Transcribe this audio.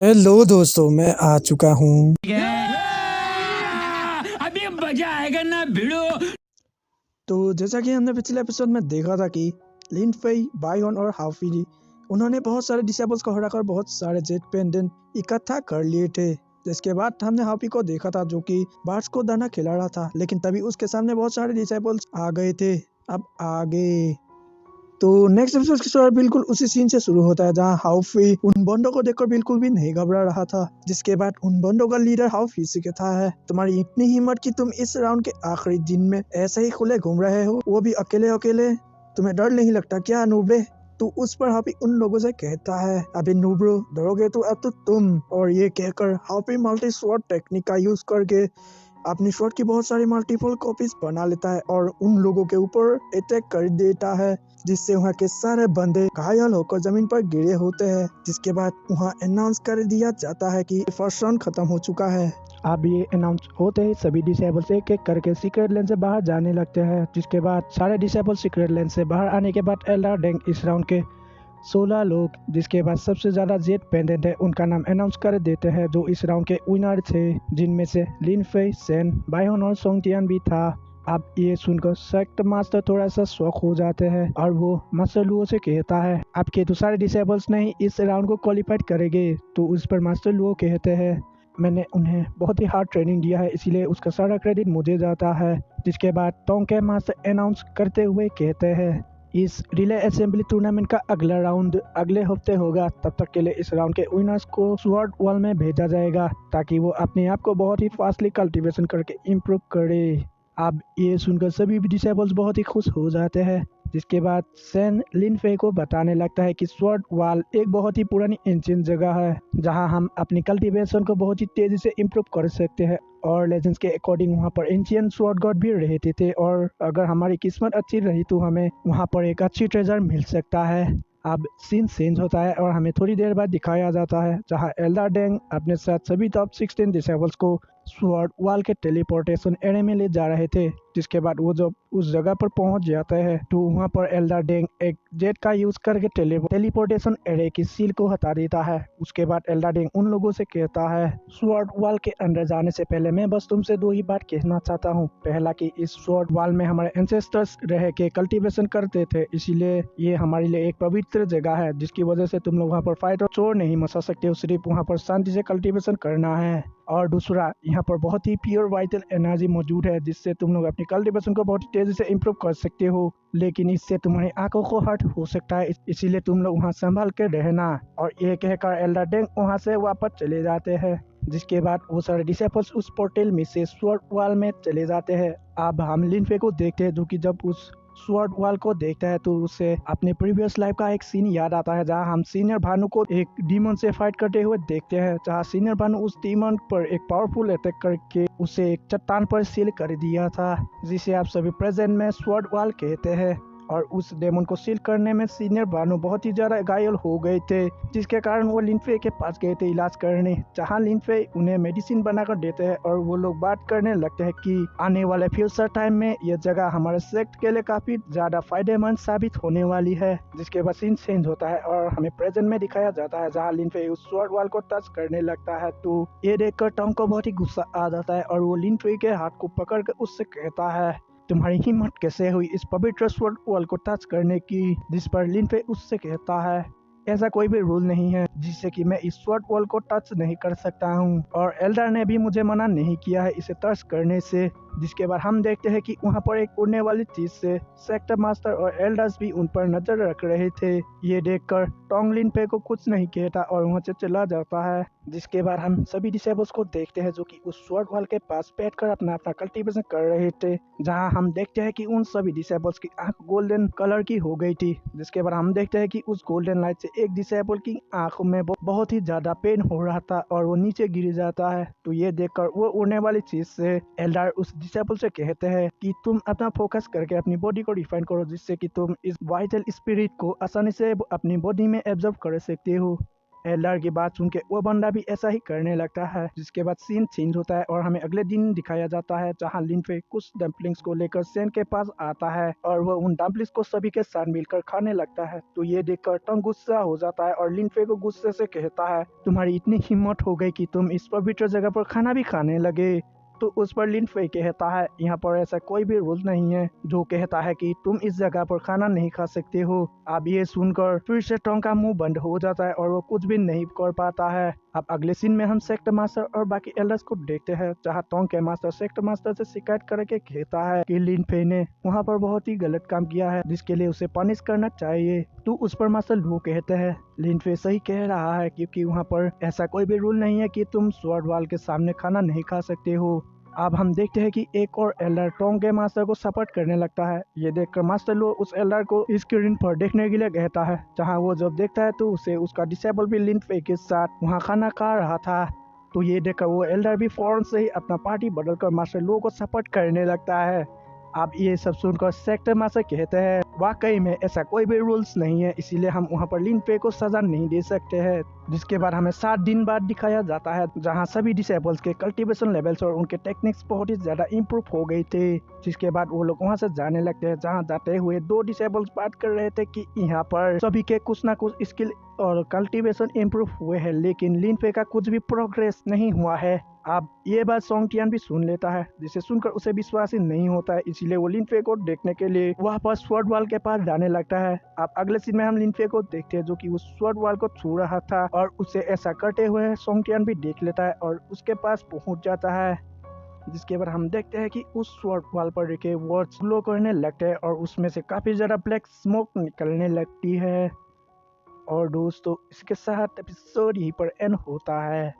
Hello दोस्तों, मैं आ चुका हूँ। अभी मजा आएगा ना भिड़ो। तो जैसा कि हमने पिछले एपिसोड में देखा था कि लिन फेई, बायोन और हाफी उन्होंने बहुत सारे डिसेबल्स को हराकर बहुत सारे जेट पेंडेंट इकट्ठा कर लिए थे। जिसके बाद हमने हाफी को देखा था जो कि बार्स को दाना खिला रहा था, लेकिन तभी उसके सामने बहुत सारे डिसेबल्स आ गए थे। अब आगे तो नेक्स्ट एपिसोड की स्टोरी बिल्कुल उसी सीन से शुरू होता है जहां हाउफी उन बंदों को देखकर बिल्कुल भी नहीं घबरा रहा था। जिसके बाद उन बंदों का लीडर हाउफी से कहता है, तुम्हारी इतनी हिम्मत कि तुम इस राउंड के आखिरी दिन में ऐसे ही खुले घूम रहे हो, वो भी अकेले अकेले। तुम्हें डर नहीं लगता क्या नूबे? तो उस पर हाफी उन लोगों से कहता है, अबे नूब्रो, डरोगे तो अब तो तुम। और ये कहकर हाफी मल्टी स्वॉर्ड टेक्निक का यूज करके अपनी शॉट की बहुत सारी मल्टीपल कॉपीज बना लेता है और उन लोगों के ऊपर अटैक कर देता है, जिससे वहाँ के सारे बंदे घायल होकर जमीन पर गिरे होते हैं। जिसके बाद वहाँ अनाउंस कर दिया जाता है कि फर्स्ट राउंड खत्म हो चुका है। अब ये अनाउंस होते ही सभी डिसेबल्स एक एक करके सीक्रेट लेन से बाहर जाने लगते हैं। जिसके बाद सारे डिसेबल सीक्रेट लेन से बाहर आने के बाद एल्डर डेंग इस राउंड के 16 लोग, जिसके बाद सबसे ज्यादा जेट पेंडेंट है, उनका नाम अनाउंस कर देते हैं जो इस राउंड के विनर थे, जिनमें से लिन फेई, सेन, बायोन और सोंगटियन भी था। अब ये सुनकर सेक्ट मास्टर थोड़ा सा शॉक हो जाते हैं और वो मास्टर लुओ से कहता है, आपके तो सारे डिसेबल्स नहीं इस राउंड को क्वालिफाइड करेंगे। तो उस पर मास्टर लुओ कहते हैं, मैंने उन्हें बहुत ही हार्ड ट्रेनिंग दिया है, इसीलिए उसका सारा क्रेडिट मुझे जाता है। जिसके बाद टोंग के मास्टर अनाउंस करते हुए कहते हैं, इस रिले असेंबली टूर्नामेंट का अगला राउंड अगले हफ्ते होगा। तब तक के लिए इस राउंड के विनर्स को स्वॉर्ड वॉल में भेजा जाएगा ताकि वो अपने आप को बहुत ही फास्टली कल्टीवेशन करके इम्प्रूव करे। अब ये सुनकर सभी डिसेबल्स बहुत ही खुश हो जाते हैं। जिसके बाद सेन लिन फे को बताने लगता है कि स्वॉर्ड वॉल एक बहुत ही पुरानी एंशिएंट जगह है जहां हम अपनी कल्टीवेशन को बहुत ही तेजी से इम्प्रूव कर सकते हैं। और लेजेंड्स के अकॉर्डिंग वहाँ पर एंशिएंट स्वॉर्ड गॉड भी रहते थे और अगर हमारी किस्मत अच्छी रही तो हमें वहाँ पर एक अच्छी ट्रेजर मिल सकता है। अब सीन चेंज होता है और हमें थोड़ी देर बाद दिखाया जाता है जहाँ एल्डर डेंग अपने साथ सभी टॉप 16 डिसेबल्स को स्वॉर्ड वॉल के टेलीपोर्टेशन एरे में ले जा रहे थे। जिसके बाद वो जब उस जगह पर पहुंच जाते हैं तो वहाँ पर एल्डर डेंग एक जेट का यूज करके टेलीपोर्टेशन एरे की सील को हटा देता है। उसके बाद एल्डर डेंग उन लोगों से कहता है, स्वॉर्ड वॉल के अंदर जाने से पहले मैं बस तुमसे दो ही बात कहना चाहता हूँ। पहला कि इस स्वॉर्ड वॉल में हमारे एंसेस्टर्स रह के कल्टीवेशन करते थे, इसीलिए ये हमारे लिए एक पवित्र जगह है जिसकी वजह से तुम लोग वहाँ पर फाइट और चोर नहीं मचा सकते हो, सिर्फ वहाँ पर शांति से कल्टीवेशन करना है। और दूसरा, यहाँ पर बहुत ही प्योर वाइटल एनर्जी मौजूद है जिससे तुम लोग अपनी कल्टीवेशन को बहुत तेजी से इम्प्रूव कर सकते हो, लेकिन इससे तुम्हारी आंखों को हर्ट हो सकता है, इसीलिए तुम लोग वहाँ संभाल के रहना। और ये कहकर एल्डर डेंग वहाँ से वापस चले जाते हैं। जिसके बाद वो सारे डिसेबल्स उस पोर्टल में से स्वॉर्ड वॉल में चले जाते हैं। अब हम लिन फे को देखते हैं जो कि जब उस स्वॉर्ड वॉल को देखता है तो उसे अपने प्रीवियस लाइफ का एक सीन याद आता है जहां हम सीनियर भानु को एक डीमन से फाइट करते हुए देखते हैं, जहां सीनियर भानु उस डीमन पर एक पावरफुल अटैक करके उसे एक चट्टान पर सील कर दिया था, जिसे आप सभी प्रेजेंट में स्वॉर्ड वॉल कहते हैं। और उस डेमन को सील करने में सीनियर भानु बहुत ही ज्यादा घायल हो गए थे, जिसके कारण वो लिनफे के पास गए थे इलाज करने, जहां लिनफे उन्हें मेडिसिन बनाकर देते हैं और वो लोग बात करने लगते हैं कि आने वाले फ्यूचर टाइम में ये जगह हमारे सेक्ट के लिए काफी ज्यादा फायदेमंद साबित होने वाली है। जिसके बाद सीन चेंज होता है और हमें प्रेजेंट में दिखाया जाता है जहाँ लिनफे उस स्वॉर्ड वॉल को टच करने लगता है। तो ये देखकर टॉम को बहुत ही गुस्सा आ जाता है और वो लिनफे के हाथ को पकड़ कर उससे कहता है, तुम्हारी हिम्मत कैसे हुई इस पवित्र स्वॉर्ड वॉल को टच करने की? जिस पर लिनफे उससे कहता है, ऐसा कोई भी रूल नहीं है जिससे कि मैं इस स्वॉर्ड वॉल को टच नहीं कर सकता हूँ और एल्डर ने भी मुझे मना नहीं किया है इसे टच करने से। जिसके बाद हम देखते हैं कि वहाँ पर एक उड़ने वाली चीज से सेक्टर मास्टर और एल्डर्स भी उन पर नजर रख रहे थे। ये देखकर टोंग लिनफे को कुछ नहीं कहता और वहाँ से चला जाता है। जिसके बाद हम सभी डिसेबल्स को देखते हैं जो कि उस स्वॉर्ड वॉल के पास बैठकर अपना अपना कल्टीवेशन कर रहे थे, जहाँ हम देखते हैं कि उन सभी डिसेबल्स की आंख गोल्डन कलर की हो गई थी। जिसके बाद हम देखते हैं कि उस गोल्डन लाइट से एक डिसेबल की आंखों में बहुत ही ज्यादा पेन हो रहा था और वो नीचे गिर जाता है। तो ये देखकर वो उड़ने वाली चीज से एल्डर उस डिसेबल से कहते हैं कि तुम अपना फोकस करके अपनी बॉडी को रिफाइन करो जिससे कि तुम इस वाइटल स्पिरिट को आसानी से अपनी बॉडी में एब्जॉर्ब कर सकते हो। एल्डर की बात सुन के वो बंदा भी ऐसा ही करने लगता है। जिसके बाद सीन चेंज होता है और हमें अगले दिन दिखाया जाता है जहाँ लिन फेई कुछ डम्पलिंग्स को लेकर सेन के पास आता है और वो उन डम्पलिंग्स को सभी के साथ मिलकर खाने लगता है। तो ये देखकर टंग गुस्सा हो जाता है और लिन फेई को गुस्से से कहता है, तुम्हारी इतनी हिम्मत हो गई कि तुम इस पवित्र जगह पर खाना भी खाने लगे। तो उस पर लिन फेई कहता है, यहाँ पर ऐसा कोई भी रूल नहीं है जो कहता है कि तुम इस जगह पर खाना नहीं खा सकते हो। अब ये सुनकर फिर से टोंग का मुंह बंद हो जाता है और वो कुछ भी नहीं कर पाता है। अब अगले सीन में हम सेक्टर मास्टर और बाकी एल्डर्स को देखते हैं जहाँ टोंग के मास्टर सेक्टर मास्टर से शिकायत करके कहता है कि लिन फेई ने वहाँ पर बहुत ही गलत काम किया है जिसके लिए उसे पनिश करना चाहिए। तो उस पर मास्टर लू कहते हैं, लिन फेई सही कह रहा है क्योंकि वहाँ पर ऐसा कोई भी रूल नहीं है कि तुम स्वॉर्ड वॉल के सामने खाना नहीं खा सकते हो। अब हम देखते हैं कि एक और एल्डर टोंग के मास्टर को सपोर्ट करने लगता है। ये देखकर मास्टर लो उस एल्डर को स्क्रीन पर देखने के लिए कहता है जहां वो जब देखता है तो उसे उसका डिसेबल भी लिन फेई के साथ वहां खाना खा रहा था। तो ये देखकर वो एल्डर भी फौरन से ही अपना पार्टी बदलकर मास्टर लो को सपोर्ट करने लगता है। अब ये सब सुनकर सेक्टर मास्टर कहते हैं, वाकई में ऐसा कोई भी रूल्स नहीं है, इसीलिए हम वहाँ पर लिन फेई को सजा नहीं दे सकते हैं। जिसके बाद हमें 7 दिन बाद दिखाया जाता है जहाँ सभी डिसेबल्स के कल्टीवेशन लेवल्स और उनके टेक्निक्स बहुत ही ज्यादा इम्प्रूव हो गई थे। जिसके बाद वो लोग वहाँ से जाने लगते हैं जहाँ जाते हुए 2 डिसेबल्स बात कर रहे थे कि यहाँ पर सभी के कुछ ना कुछ स्किल और कल्टीवेशन इम्प्रूव हुए हैं लेकिन लिन फेई का कुछ भी प्रोग्रेस नहीं हुआ है। अब ये बात सोंग टियान भी सुन लेता है जिसे सुनकर उसे विश्वास ही नहीं होता है, इसीलिए वो लिन फेई को देखने के लिए वापस स्वॉर्ड वॉल के पास जाने लगता है। अब अगले सीन में हम लिन फेई को देखते हैं जो कि उस स्वॉर्ड वॉल को छू रहा था और उसे ऐसा करते हुए सोंग टियान भी देख लेता है और उसके पास पहुंच जाता है। जिसके बाद हम देखते हैं कि उस स्वॉर्ड वॉल पर रखे वर्ड्स ग्लो करने लगते हैं और उसमें से काफी ज्यादा ब्लैक स्मोक निकलने लगती है। और दोस्तों इसके साथ एपिसोड यहीं पर एंड होता है।